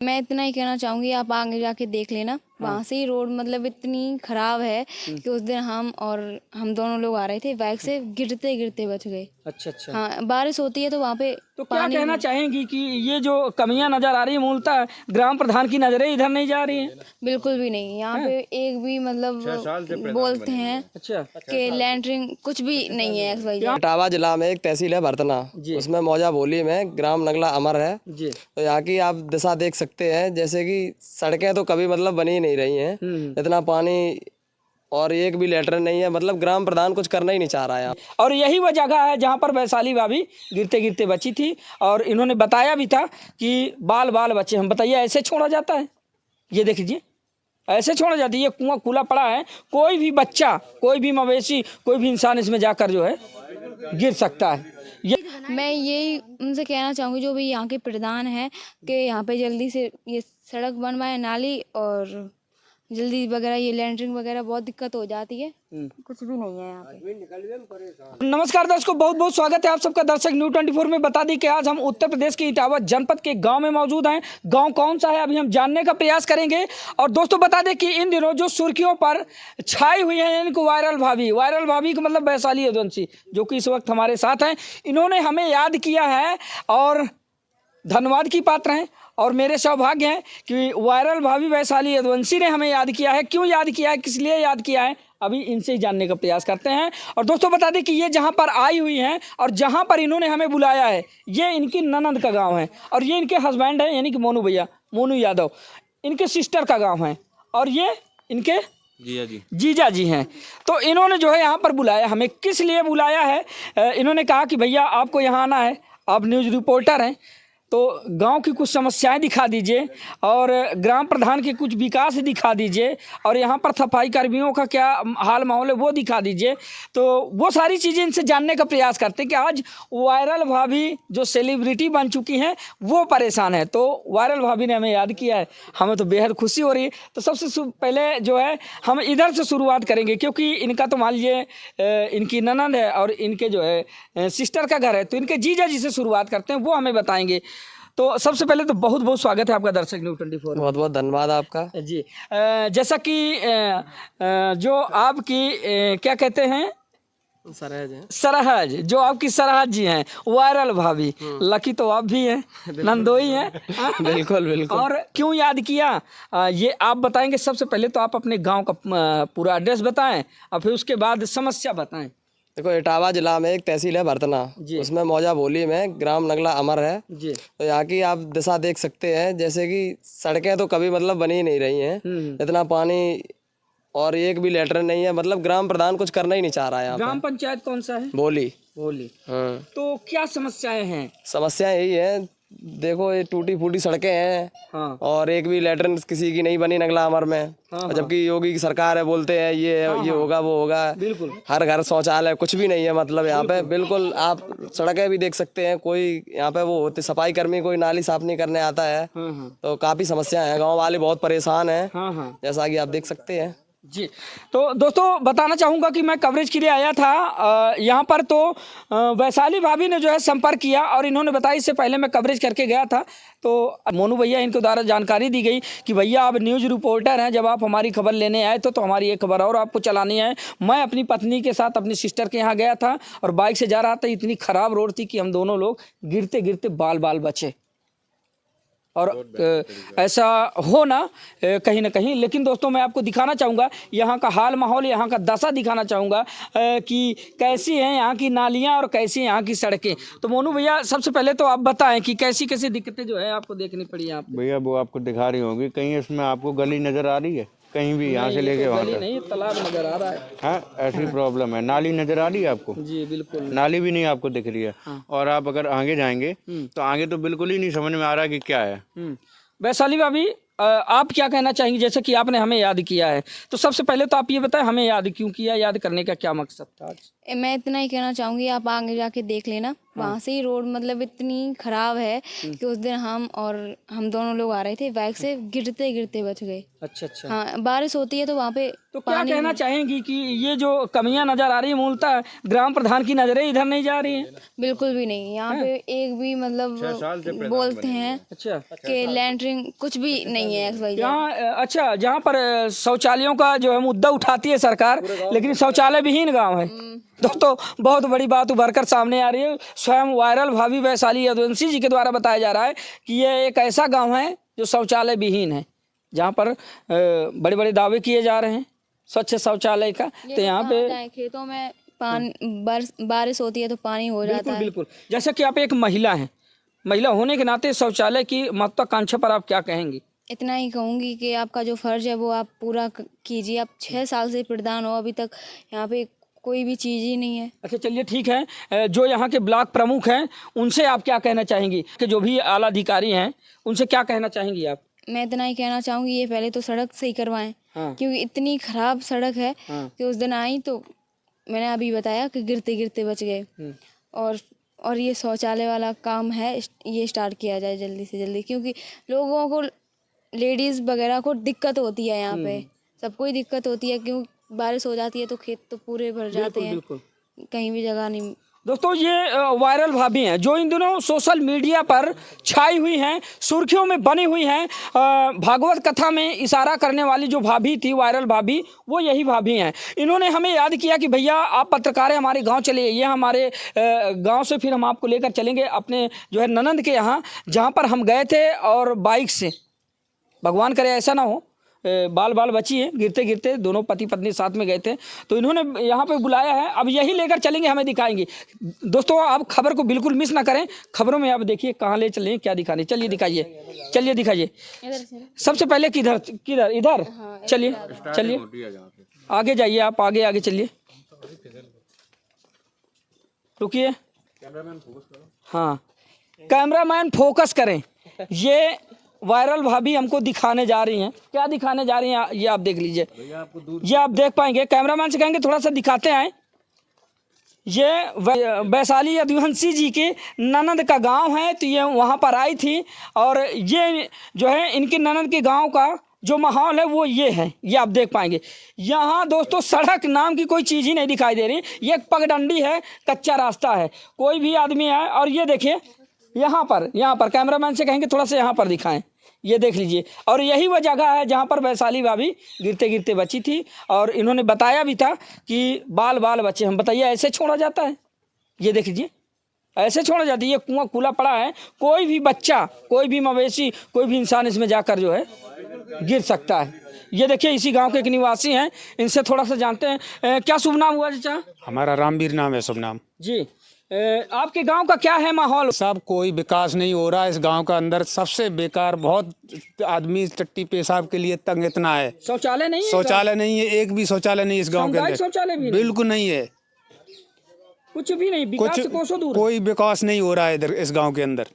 मैं इतना ही कहना चाहूँगी, आप आगे जाके देख लेना। वहाँ से ही रोड मतलब इतनी खराब है कि उस दिन हम दोनों लोग आ रहे थे बाइक से, गिरते गिरते बच गए। अच्छा। हाँ, बारिश होती है तो वहाँ पे तो क्या कहना चाहेंगी कि ये जो कमियां नजर आ रही है, मूलतः ग्राम प्रधान की नजरें इधर नहीं जा रही हैं? बिल्कुल भी नहीं। यहाँ पे एक भी मतलब बोलते हैं अच्छा कि लैंटरिंग कुछ भी नहीं है। इटावा जिला में एक तहसील है भरतना, उसमें मौजा बोली में ग्राम नगला अमर है जी। तो यहाँ की आप दिशा देख सकते हैं, जैसे कि सड़कें तो कभी मतलब बनी ही नहीं रही हैं, इतना पानी और एक भी लेटर नहीं है, मतलब ग्राम प्रधान कुछ करना ही नहीं चाह रहा है। और यही वह जगह है जहाँ पर वैशाली भाभी गिरते गिरते बची थी, और इन्होंने बताया भी था कि बाल बाल बच्चे। हम बताइए, ऐसे छोड़ा जाता है? ये देख लीजिए, ऐसे छोड़ा जाता है। ये कुआं खुला पड़ा है, कोई भी बच्चा, कोई भी मवेशी, कोई भी इंसान इसमें जाकर जो है गिर सकता है। मैं यही उनसे कहना चाहूँगी जो भी यहाँ के प्रधान हैं कि यहाँ पे जल्दी से ये सड़क बनवाए, नाली, और जल्दी वगैरह ये लैंटरिंग वगैरह बहुत दिक्कत हो जाती है। कुछ भी नहीं है यहाँ पे। नमस्कार दर्शकों, बहुत बहुत स्वागत है आप सबका दर्शक न्यूज़ 24 में। बता दी कि आज हम उत्तर प्रदेश के इटावा जनपद के गांव में मौजूद हैं। गांव कौन सा है अभी हम जानने का प्रयास करेंगे। और दोस्तों बता दें कि इन दिनों जो सुर्खियों पर छाई हुई है इनको वायरल भाभी का मतलब वैशाली यदुवंशी, जो कि इस वक्त हमारे साथ हैं। इन्होंने हमें याद किया है और धन्यवाद की पात्र हैं, और मेरे सौभाग्य हैं कि वायरल भाभी वैशाली यदुवंशी ने हमें याद किया है। क्यों याद किया है, किस लिए याद किया है, अभी इनसे ही जानने का प्रयास करते हैं। और दोस्तों बता दें कि ये जहाँ पर आई हुई हैं और जहाँ पर इन्होंने हमें बुलाया है, ये इनकी ननद का गांव है, और ये इनके हस्बैंड है यानी कि मोनू भैया, मोनू यादव, इनके सिस्टर का गाँव है, और ये इनके जीजा जी हैं। तो इन्होंने जो है यहाँ पर बुलाया, हमें किस लिए बुलाया है? इन्होंने कहा कि भैया आपको यहाँ आना है, आप न्यूज़ रिपोर्टर हैं, तो गांव की कुछ समस्याएं दिखा दीजिए, और ग्राम प्रधान के कुछ विकास दिखा दीजिए, और यहाँ पर सफाई कर्मियों का क्या हाल माहौल है वो दिखा दीजिए। तो वो सारी चीज़ें इनसे जानने का प्रयास करते हैं कि आज वायरल भाभी जो सेलिब्रिटी बन चुकी हैं वो परेशान है। तो वायरल भाभी ने हमें याद किया है, हमें तो बेहद खुशी हो रही है। तो सबसे पहले जो है हम इधर से शुरुआत करेंगे, क्योंकि इनका तो मान लीजिए इनकी ननद है और इनके जो है सिस्टर का घर है, तो इनके जीजा जी से शुरुआत करते हैं, वो हमें बताएंगे। तो सबसे पहले तो बहुत बहुत स्वागत है आपका दर्शक न्यूज़ 24। बहुत बहुत धन्यवाद आपका जी। जैसा कि जो आपकी क्या कहते हैं, सरहज, जो आपकी सरहज जी हैं वायरल भाभी, लकी तो आप भी हैं, नंदोई हैं। बिल्कुल। और क्यों याद किया ये आप बताएंगे। सबसे पहले तो आप अपने गांव का पूरा एड्रेस बताएं, और फिर उसके बाद समस्या बताएं। देखो, इटावा जिला में एक तहसील है भरतना, उसमें मौजा बोली में ग्राम नगला अमर है जी। तो यहाँ की आप दिशा देख सकते हैं, जैसे कि सड़कें तो कभी मतलब बनी ही नहीं रही हैं, इतना पानी और एक भी लेटर नहीं है, मतलब ग्राम प्रधान कुछ करना ही नहीं चाह रहा है। ग्राम पंचायत कौन सा है? बोली। हाँ। तो क्या समस्याएं हैं? समस्या यही है, देखो ये टूटी फूटी सड़कें हैं। हाँ। और एक भी लेटर किसी की नहीं बनी नगला अमर में। हाँ। जबकि योगी की सरकार है, बोलते हैं ये होगा वो होगा, बिल्कुल हर घर शौचालय, कुछ भी नहीं है। मतलब यहाँ पे बिल्कुल आप सड़कें भी देख सकते हैं, कोई यहाँ पे वो होते सफाई कर्मी कोई नाली साफ नहीं करने आता है। तो काफी समस्या है, गाँव वाले बहुत परेशान है, जैसा कि आप देख सकते हैं जी। तो दोस्तों बताना चाहूँगा कि मैं कवरेज के लिए आया था यहाँ पर, तो वैशाली भाभी ने जो है संपर्क किया, और इन्होंने बताया, इससे पहले मैं कवरेज करके गया था, तो मोनू भैया इनके द्वारा जानकारी दी गई कि भैया आप न्यूज़ रिपोर्टर हैं, जब आप हमारी खबर लेने आए तो हमारी एक खबर और आपको चलानी है। मैं अपनी पत्नी के साथ अपनी सिस्टर के यहाँ गया था और बाइक से जा रहा था, इतनी ख़राब रोड थी कि हम दोनों लोग गिरते गिरते बाल बाल बचे, और ऐसा हो ना कहीं ना कहीं। लेकिन दोस्तों मैं आपको दिखाना चाहूँगा यहाँ का हाल माहौल, यहाँ का दशा दिखाना चाहूँगा कि कैसी हैं यहाँ की नालियाँ और कैसी यहाँ की सड़कें। तो मोनू भैया सबसे पहले तो आप बताएं कि कैसी कैसी दिक्कतें जो है आपको देखनी पड़ी यहाँ पे। भैया वो आपको दिखा रही होंगी, कहीं इसमें आपको गली नज़र आ रही है, कहीं भी यहाँ से लेके वहाँ तक नहीं, तालाब नजर आ रहा है। हाँ, ऐसी प्रॉब्लम है। नाली नजर आ रही है आपको? जी बिल्कुल, नाली भी नहीं आपको दिख रही है। और आप अगर आगे जाएंगे तो आगे तो बिल्कुल ही नहीं समझ में आ रहा है कि क्या है। वैशाली भाभी आप क्या कहना चाहेंगे, जैसे कि आपने हमें याद किया है, तो सबसे पहले तो आप ये बताएं हमें याद क्यों किया, याद करने का क्या मकसद था आज? मैं इतना ही कहना चाहूँगी, आप आगे जाके देख लेना। वहाँ से ही रोड मतलब इतनी खराब है कि उस दिन हम दोनों लोग आ रहे थे बाइक से, गिरते गिरते बच गए। अच्छा अच्छा। हाँ, बारिश होती है तो वहाँ पे तो क्या कहना चाहेंगी कि ये जो कमियां नजर आ रही है मूलतः ग्राम प्रधान की नजरें इधर नहीं जा रही हैं? बिल्कुल भी नहीं। यहाँ पे एक भी मतलब बोलते हैं अच्छा कि लैंटरिंग कुछ भी नहीं है XYZ। यहाँ अच्छा, जहाँ पर शौचालयों का जो है मुद्दा उठाती है सरकार, लेकिन शौचालय विहीन गांव है। दोस्तों बहुत बड़ी बात उभर कर सामने आ रही है। स्वयं वायरल भाभी वैशाली यदुवंशी जी के द्वारा बताया जा रहा है कि ये एक ऐसा गांव है जो शौचालय विहीन है, जहाँ पर बड़े बड़े दावे किए जा रहे हैं स्वच्छ शौचालय का। तो यहाँ पे खेतों में बारिश होती है तो पानी हो जाता है। बिल्कुल। जैसा कि आप एक महिला हैं, महिला होने के नाते शौचालय की महत्वाकांक्षा पर आप क्या कहेंगी? इतना ही कहूँगी कि आपका जो फर्ज है वो आप पूरा कीजिए। आप 6 साल से प्रधान हो, अभी तक यहाँ पे कोई भी चीज़ ही नहीं है। अच्छा चलिए ठीक है, जो यहाँ के ब्लॉक प्रमुख हैं उनसे आप क्या कहना चाहेंगी, कि जो भी आला अधिकारी हैं उनसे क्या कहना चाहेंगी आप? मैं इतना ही कहना चाहूँगी, ये पहले तो सड़क सही करवाएं। हाँ। क्योंकि इतनी खराब सड़क है कि उस दिन आई तो मैंने अभी बताया कि गिरते गिरते बच गए। और ये शौचालय वाला काम है, ये स्टार्ट किया जाए जल्दी से जल्दी, क्योंकि लोगों को, लेडीज़ वगैरह को दिक्कत होती है यहाँ पे, सबको ही दिक्कत होती है। क्यों बारिश हो जाती है तो खेत तो पूरे भर जाते हैं, कहीं भी जगह नहीं। दोस्तों ये वायरल भाभी हैं जो इन दिनों सोशल मीडिया पर छाई हुई हैं, सुर्खियों में बनी हुई हैं। भागवत कथा में इशारा करने वाली जो भाभी थी, वायरल भाभी, वो यही भाभी हैं। इन्होंने हमें याद किया कि भैया आप पत्रकार हैं, हमारे गांव चले, ये हमारे गांव से फिर हम आपको लेकर चलेंगे अपने जो है ननंद के यहाँ, जहाँ पर हम गए थे। और बाइक से, भगवान करे ऐसा ना हो, बाल बची है, गिरते गिरते दोनों पति पत्नी साथ में गए थे, तो इन्होंने यहाँ पे बुलाया है। अब यही लेकर चलेंगे, हमें दिखाएंगे। दोस्तों आप खबर को बिल्कुल मिस ना करें, खबरों में आप देखिए कहाँ ले चलें, क्या दिखाने। चलिए दिखाइए, चलिए दिखाइए। सबसे पहले किधर इधर चलिए, आगे जाइए, आप आगे चलिए, रुकिए। हाँ, कैमरामैन फोकस करें। ये वायरल भाभी हमको दिखाने जा रही हैं। क्या दिखाने जा रही हैं ये आप देख लीजिए, ये आप देख पाएंगे। कैमरामैन से कहेंगे थोड़ा सा दिखाते हैं। ये वैशाली यदुवंशी जी के ननंद का गांव है, तो ये वहां पर आई थी। और ये जो है इनके ननंद के गांव का जो माहौल है वो ये है, ये आप देख पाएंगे। यहाँ दोस्तों सड़क नाम की कोई चीज़ ही नहीं दिखाई दे रही। ये एक पगडंडी है, कच्चा रास्ता है, कोई भी आदमी आए। और ये देखिए यहाँ पर कैमरामैन से कहेंगे थोड़ा सा यहाँ पर दिखाएं, ये देख लीजिए। और यही वो जगह है जहाँ पर वैशाली भाभी गिरते गिरते बची थी। और इन्होंने बताया भी था कि बाल बच्चे, हम बताइए ऐसे छोड़ा जाता है? ये देख लीजिए, ऐसे छोड़ा जाता है। ये कुआं खुला पड़ा है, कोई भी बच्चा, कोई भी मवेशी, कोई भी इंसान इसमें जाकर जो है गिर सकता है। ये देखिए इसी गांव के एक निवासी हैं, इनसे थोड़ा सा जानते हैं। क्या शुभ नाम हुआ चाचा? हमारा रामवीर नाम है, शुभ नाम जी। आपके गांव का क्या है माहौल? सब कोई विकास नहीं हो रहा है इस गांव का अंदर। सबसे बेकार, बहुत आदमी टट्टी पेशाब के लिए तंग इतना है। शौचालय नहीं है? शौचालय नहीं है, एक भी शौचालय नहीं इस गांव के अंदर। शौचालय भी बिल्कुल नहीं है, कुछ भी नहीं। विकास से कोसों दूर, कोई विकास नहीं हो रहा है इधर इस गांव के अंदर।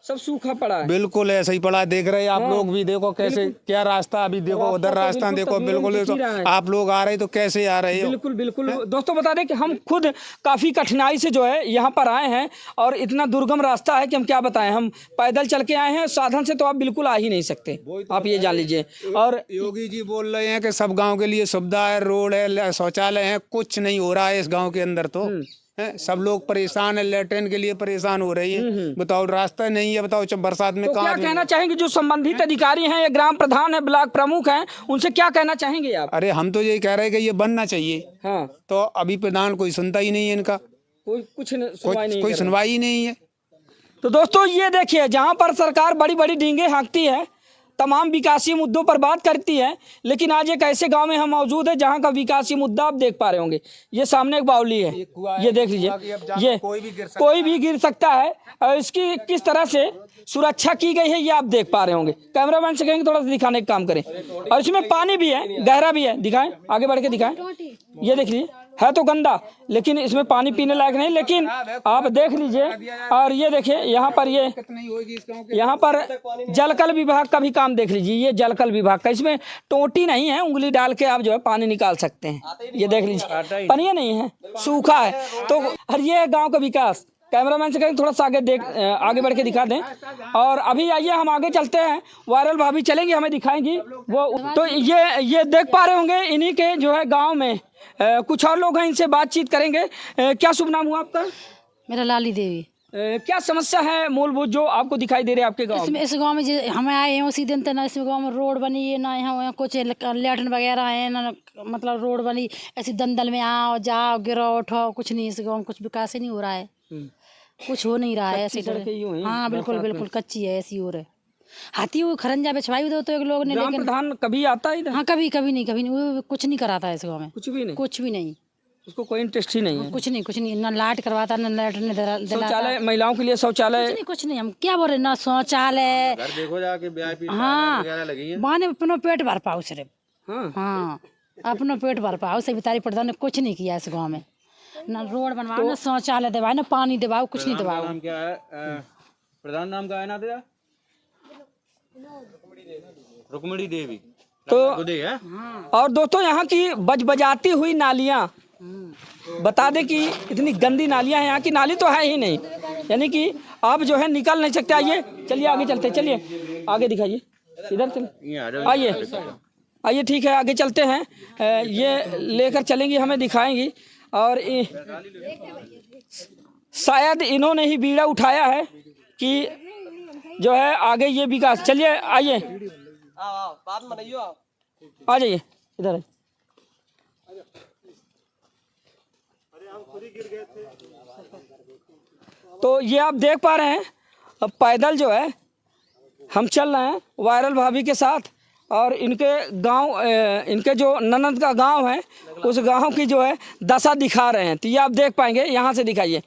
सब सूखा पड़ा है। बिल्कुल ऐसा ही पड़ा है। देख रहे हैं आप लोग भी, देखो कैसे, क्या रास्ता, अभी देखो उधर रास्ता देखो, बिल्कुल आप लोग आ रहे तो कैसे आ रहे हो? बिल्कुल। दोस्तों बता दें कि हम खुद काफी कठिनाई से जो है यहाँ पर आए हैं। और इतना दुर्गम रास्ता है कि हम क्या बताएं, हम पैदल चल के आए हैं। साधन से तो आप बिल्कुल आ ही नहीं सकते, आप ये जान लीजिए। और योगी जी बोल रहे हैं कि सब गाँव के लिए सुविधा है, रोड है, शौचालय है, कुछ नहीं हो रहा है इस गाँव के अंदर। तो सब लोग परेशान है, लैट्रिन के लिए परेशान हो रही है। बताओ रास्ता नहीं है, बताओ जब बरसात में तो क्या कहना चाहेंगे जो संबंधित अधिकारी हैं, या ग्राम प्रधान है, ब्लॉक प्रमुख हैं, उनसे क्या कहना चाहेंगे आप? अरे हम तो यही कह रहे हैं कि ये बनना चाहिए। हाँ, तो अभी प्रधान कोई सुनता ही नहीं है इनका, कोई सुनवाई नहीं है। तो दोस्तों ये देखिए, जहाँ पर सरकार बड़ी बड़ी डींगे हाँकती है, तमाम विकासीय मुद्दों पर बात करती है, लेकिन आज एक ऐसे गांव में हम मौजूद है जहां का विकासीय मुद्दा आप देख पा रहे होंगे। ये सामने एक बावली है, ये देख लीजिए, ये कोई भी गिर सकता है। और इसकी किस तरह से सुरक्षा की गई है ये आप देख पा रहे होंगे। कैमरामैन से कहेंगे थोड़ा सा दिखाने का काम करें। और इसमें पानी भी है, गहरा भी है, दिखाएं, आगे बढ़ के दिखाएं। ये देख लीजिए, है तो गंदा, लेकिन इसमें पानी पीने लायक नहीं, लेकिन आप देख लीजिए। और ये देखिए यहाँ पर, यहाँ पर जलकल विभाग का भी काम देख लीजिए। ये जलकल विभाग का, इसमें टोटी नहीं है, उंगली डाल के आप जो है पानी निकाल सकते हैं। ये देख लीजिए, पानी नहीं है, सूखा है। तो और ये गांव का विकास, कैमरामैन से कहें थोड़ा सा आगे बढ़ के दिखा दें। और अभी आइए हम आगे चलते हैं, वायरल भाभी चलेंगी, हमें दिखाएंगी वो। तो ये देख पा रहे होंगे इन्हीं के जो है गांव में कुछ और लोग हैं, इनसे बातचीत करेंगे। क्या शुभ नाम हुआ आपका? मेरा लाली देवी। क्या समस्या है मूलभूत जो आपको दिखाई दे रही है आपके गाँव में? इस गांव में हमें आए हैं उसी दिन तक ना, इस गांव में रोड बनी है ना, यहाँ कुछ लैट्रिन वगैरह है ना, मतलब रोड बनी ऐसी दलदल में आओ जाओ गिरो उठो, कुछ नहीं। इस गांव में कुछ विकास ही नहीं हो रहा है, कुछ हो नहीं रहा है ऐसे। हाँ बिल्कुल बिल्कुल कच्ची है ऐसी हो रही। हाथी वो खरंजा बिछवाई दो तो एक लोग ने, ग्राम लेकिन प्रधान कभी आता है इधर? हाँ कभी नहीं, वो कुछ नहीं कराता है इस गाँव में, कुछ भी नहीं, कुछ भी नहीं, उसको कोई इंटरेस्ट ही नहीं है। कुछ नहीं ना लाइट करवाता ना लैट्रिन दिलाता। शौचालय महिलाओं के लिए शौचालय कुछ नहीं हम क्या बोल रहे ना, शौचालय देखो जाके VIP हाँ वगैरह लगी है। माने अपना पेट भर पाओ सिर्फ। हाँ हाँ अपना पेट भर पाओ, सेक्रेटरी प्रधान ने कुछ नहीं किया इस गांव में, ना रोड बनवाओ ना शौचालय दिवाओ ना पानी दिवाओ, कुछ नहीं दिवाओ। नाम क्या है? प्रधान नाम का है ना तेरा? रुक्मणी देवी। तो है। और दोस्तों यहाँ की बजबजाती हुई नालियाँ, बता दें कि इतनी गंदी नालियाँ हैं। यहाँ की नाली तो है ही नहीं, यानी कि आप जो है निकल नहीं सकते। आइए चलिए आगे चलते, चलिए आगे दिखाइए, इधर चलिए, आइए ठीक है आगे चलते हैं। ये लेकर चलेंगी, हमें दिखाएंगी। और शायद इन्होंने ही बीड़ा उठाया है कि जो है आगे ये विकास। चलिए आइए, आ जाइए इधर। तो ये आप देख पा रहे हैं, अब पैदल जो है हम चल रहे हैं वायरल भाभी के साथ, और इनके गांव, इनके जो ननद का गांव है उस गांव की जो है दशा दिखा रहे हैं। तो ये आप देख पाएंगे, यहाँ से दिखाइए,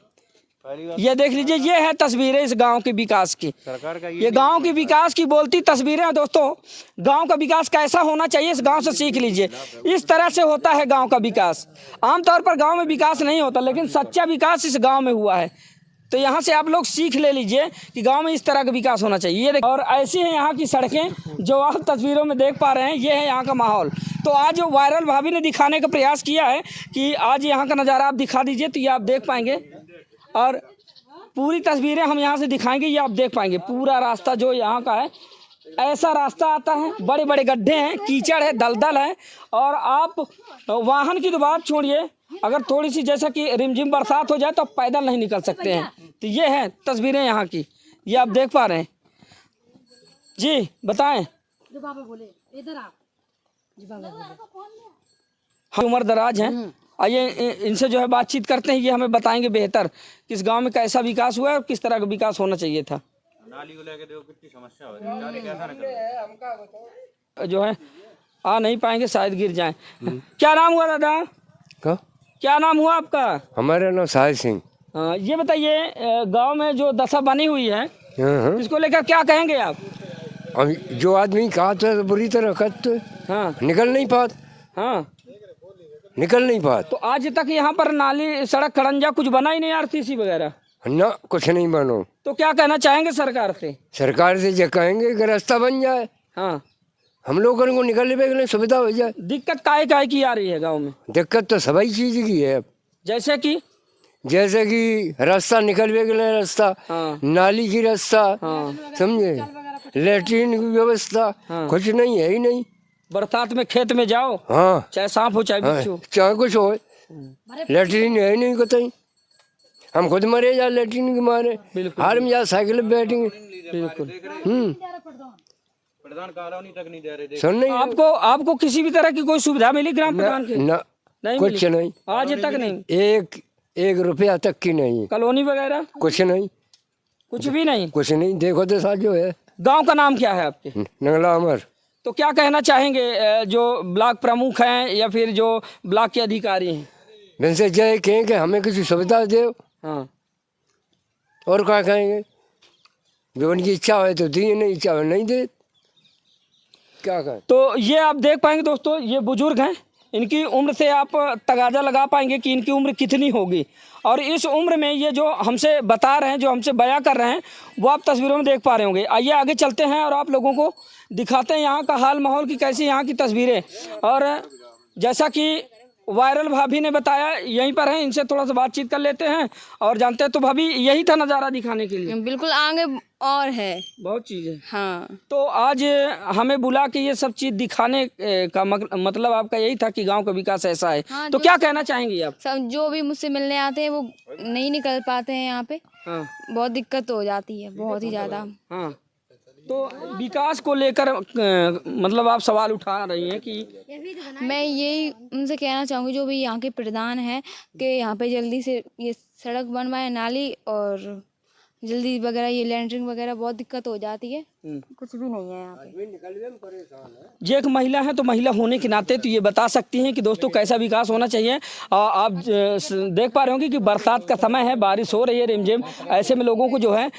ये देख लीजिए, ये है तस्वीरें इस गांव के विकास की। सरकार का ये गांव के विकास की बोलती तस्वीरें हैं। दोस्तों गांव का विकास कैसा होना चाहिए इस गांव से सीख लीजिए। इस तरह से होता है गांव का विकास। आमतौर पर गांव में विकास नहीं होता, लेकिन सच्चा विकास इस गांव में हुआ है। तो यहाँ से आप लोग सीख ले लीजिए कि गांव में इस तरह का विकास होना चाहिए। ये और ऐसी हैं यहाँ की सड़कें जो आप तस्वीरों में देख पा रहे हैं। ये है यहाँ का माहौल। तो आज वायरल भाभी ने दिखाने का प्रयास किया है कि आज यहाँ का नज़ारा आप दिखा दीजिए, तो ये आप देख पाएंगे। और पूरी तस्वीरें हम यहाँ से दिखाएंगे, ये आप देख पाएंगे। पूरा रास्ता जो यहाँ का है, ऐसा रास्ता आता है, बड़े बड़े गड्ढे हैं, कीचड़ है, दलदल है। और आप वाहन की तो बात छोड़िए, अगर थोड़ी सी जैसा कि रिमझिम बरसात हो जाए तो आप पैदल नहीं निकल सकते हैं। तो ये है तस्वीरें यहाँ की, ये आप देख पा रहे हैं। जी बताएं। हम उम्र दराज हैं, आइए इनसे जो है बातचीत करते हैं। ये हमें बताएंगे बेहतर कि इस गांव में कैसा विकास हुआ है और किस तरह का विकास होना चाहिए था। नाली को लेकर देखो कितनी समस्या हो रही है, कैसा निकल जो है आ नहीं पाएंगे, शायद गिर जाएं। क्या नाम हुआ दादा? क्या नाम हुआ आपका? हमारा नाम साहिब सिंह। ये बताइए, गांव में जो दशा बनी हुई है इसको लेकर क्या कहेंगे आप? अब जो आदमी कहा तो बुरी तरह करते, हाँ निकल नहीं पात, हाँ निकल नहीं पात। तो आज तक यहाँ पर नाली, सड़क, खड़ंजा कुछ बना ही नहीं, RTC वगैरह ना, कुछ नहीं बनो। तो क्या कहना चाहेंगे सरकार से? सरकार से जो कहेंगे कि रास्ता बन जाए, हाँ हम लोगों को निकलने के लिए सुविधा हो जाए। दिक्कत काहे की आ रही है गांव में? दिक्कत तो सभी चीज की है। जैसे कि रास्ता निकलने के लिए रास्ता, हाँ नाली की रास्ता, हाँ समझे, लेटरिन की व्यवस्था, हाँ। कुछ नहीं है ही नहीं। बरसात में खेत में जाओ, हाँ चाहे सांप हो चाहे बिच्छू, चाहे कुछ हो, लेटरिन है ही नहीं कतई। हम खुद मरे जा लेटरिन के मारे, हार में जा साइकिल पे बैठेंगे। बिल्कुल। प्रधान कॉलोनी तक नहीं दे रहे। सुन नहीं आपको किसी भी तरह की कोई सुविधा मिली ग्राम प्रधान की? ना, नहीं कुछ मिली? नहीं, आज तक नहीं, एक रुपया तक की नहीं। कॉलोनी वगैरह कुछ नहीं, कुछ भी नहीं। कुछ नहीं। देखो तो साथ जो है। गांव का नाम क्या है आपके? नंगला अमर। तो क्या कहना चाहेंगे जो ब्लॉक प्रमुख हैं या फिर जो ब्लॉक के अधिकारी हैं? वैसे जय कहें कि हमें किसी सुविधा दे, हाँ और क्या कहेंगे? जो उनकी इच्छा है तो दिए, नहीं इच्छा है नहीं दे, क्या कहें? तो ये आप देख पाएंगे दोस्तों, ये बुजुर्ग हैं, इनकी उम्र से आप तगाजा लगा पाएंगे कि इनकी उम्र कितनी होगी। और इस उम्र में ये जो हमसे बता रहे हैं, जो हमसे बयां कर रहे हैं, वो आप तस्वीरों में देख पा रहे होंगे। आइए आगे चलते हैं और आप लोगों को दिखाते हैं यहाँ का हाल माहौल की, कैसी यहाँ की तस्वीरें। और जैसा कि वायरल भाभी ने बताया, यहीं पर हैं, इनसे थोड़ा सा बातचीत कर लेते हैं और जानते हैं। तो भाभी यही था नज़ारा दिखाने के लिए? बिल्कुल, आगे और है बहुत चीज़ है। हाँ। तो आज हमें बुला के ये सब चीज़ दिखाने का मतलब आपका यही था कि गांव का विकास ऐसा है। हाँ, तो क्या कहना चाहेंगी आप? सब जो भी मुझसे मिलने आते हैं वो नहीं निकल पाते हैं यहाँ पे। हाँ बहुत दिक्कत हो जाती है, बहुत ही ज़्यादा। हाँ। तो विकास को लेकर मतलब आप सवाल उठा रही हैं कि मैं यही उनसे कहना चाहूँगी जो भी यहाँ के प्रधान हैं कि यहाँ पे जल्दी से ये सड़क बनवाए, नाली, और जल्दी वगैरह ये लैंटरिंग वगैरह, बहुत दिक्कत हो जाती है। कुछ भी नहीं है यहाँ पे। ये एक महिला है, तो महिला होने के नाते तो ये बता सकती हैं कि दोस्तों कैसा विकास होना चाहिए। आप देख पा रहे होंगे कि बरसात का समय है, बारिश हो रही है रिमझिम। ऐसे में लोगों को जो है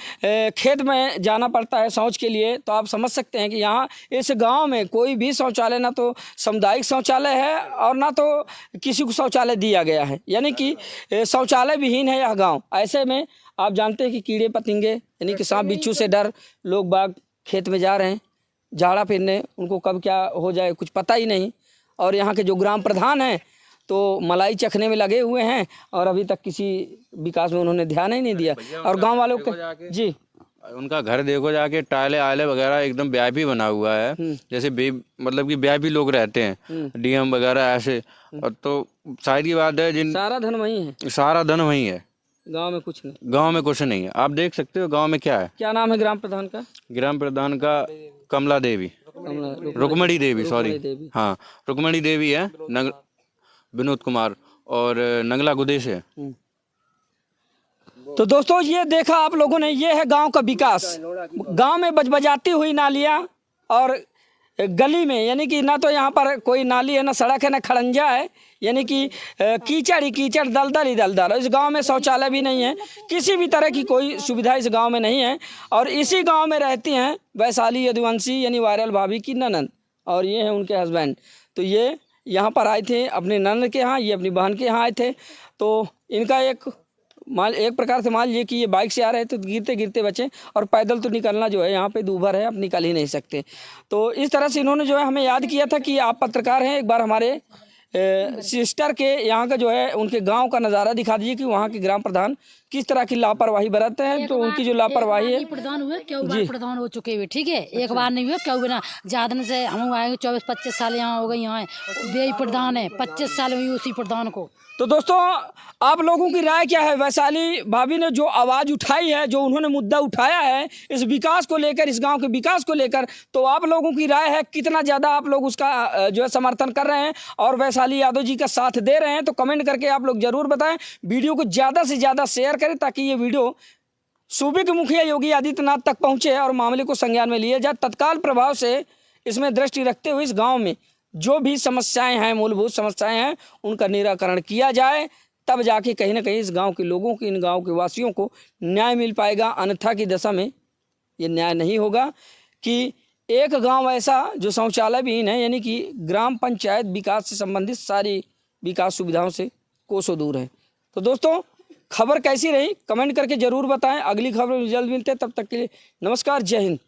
खेत में जाना पड़ता है शौच के लिए। तो आप समझ सकते हैं कि यहाँ इस गांव में कोई भी शौचालय, ना तो सामुदायिक शौचालय है और ना तो किसी को शौचालय दिया गया है, यानी कि शौचालय विहीन है यह गाँव। ऐसे में आप जानते हैं कि कीड़े पतंगे यानी कि सांप बिच्छू से डर लोग बाग खेत में जा रहे हैं झाड़ा फिरने, उनको कब क्या हो जाए कुछ पता ही नहीं। और यहाँ के जो ग्राम प्रधान हैं तो मलाई चखने में लगे हुए हैं और अभी तक किसी विकास में उन्होंने ध्यान ही नहीं दिया। और गांव वालों को जी, उनका घर देखो जाके, टाइले आले वगैरह एकदम वीआईपी बना हुआ है, जैसे मतलब कि वीआईपी लोग रहते हैं, डीएम वगैरह ऐसे। और तो शायद की बात है, सारा धन वही है, सारा धन वही है, गांव में कुछ नहीं। गांव में कुछ नहीं है। आप देख सकते हो गांव में क्या है। क्या नाम है ग्राम प्रधान का? ग्राम प्रधान का कमला देवी, रुक्मणी देवी, सॉरी, हाँ रुक्मणी देवी है, विनोद कुमार और नंगला गुदेश है। तो दोस्तों ये देखा आप लोगों ने, ये है गांव का विकास। गांव में बजबजाती हुई नालियां और गली में, यानी कि ना तो यहाँ पर कोई नाली है, ना सड़क है, ना खड़ंजा है, यानी कि कीचड़ ही कीचड़, दलदल ही दलदल। इस गांव में शौचालय भी नहीं है, किसी भी तरह की कोई सुविधा इस गांव में नहीं है। और इसी गांव में रहती हैं वैशाली यदुवंशी यानी वायरल भाभी की ननद, और ये हैं उनके हस्बैंड। तो ये यहाँ पर आए थे अपने ननद के यहाँ, ये अपनी बहन के यहाँ आए थे। तो इनका एक प्रकार से मान लीजिए कि ये बाइक से आ रहे थे तो गिरते गिरते बचे, और पैदल तो निकलना जो है यहाँ पे दूभर है, आप निकल ही नहीं सकते। तो इस तरह से इन्होंने जो है हमें याद किया था कि आप पत्रकार हैं, एक बार हमारे सिस्टर के यहाँ का जो है उनके गांव का नज़ारा दिखा दीजिए कि वहाँ के ग्राम प्रधान किस तरह की लापरवाही बरतते हैं। तो उनकी जो लापरवाही है, प्रधान हुए क्यों बार प्रधान हो चुके हुए, ठीक है, एक बार नहीं हुआ क्यों बिना ज्यादा से हम आए 24-25 साल यहाँ हो गए, यहाँ वे प्रधान है, 25 साल हुई उसी प्रधान को। तो दोस्तों आप लोगों की राय क्या है? वैशाली भाभी ने जो आवाज़ उठाई है, जो उन्होंने मुद्दा उठाया है इस विकास को लेकर, इस गांव के विकास को लेकर, तो आप लोगों की राय है कितना ज़्यादा आप लोग उसका जो है समर्थन कर रहे हैं और वैशाली यादव जी का साथ दे रहे हैं? तो कमेंट करके आप लोग ज़रूर बताएं। वीडियो को ज़्यादा से ज़्यादा शेयर करें ताकि ये वीडियो सूबे के मुखिया योगी आदित्यनाथ तक पहुँचे और मामले को संज्ञान में लिया जाए। तत्काल प्रभाव से इसमें दृष्टि रखते हुए इस गाँव में जो भी समस्याएं हैं, मूलभूत समस्याएं हैं, उनका निराकरण किया जाए, तब जाके कहीं ना कहीं इस गांव के लोगों को, इन गांव के वासियों को न्याय मिल पाएगा। अन्यथा की दशा में ये न्याय नहीं होगा कि एक गांव ऐसा जो शौचालय विहीन है, यानी कि ग्राम पंचायत विकास से संबंधित सारी विकास सुविधाओं से कोसों दूर है। तो दोस्तों खबर कैसी रही कमेंट करके ज़रूर बताएं। अगली खबर में जल्द मिलते हैं, तब तक के लिए नमस्कार, जय हिंद।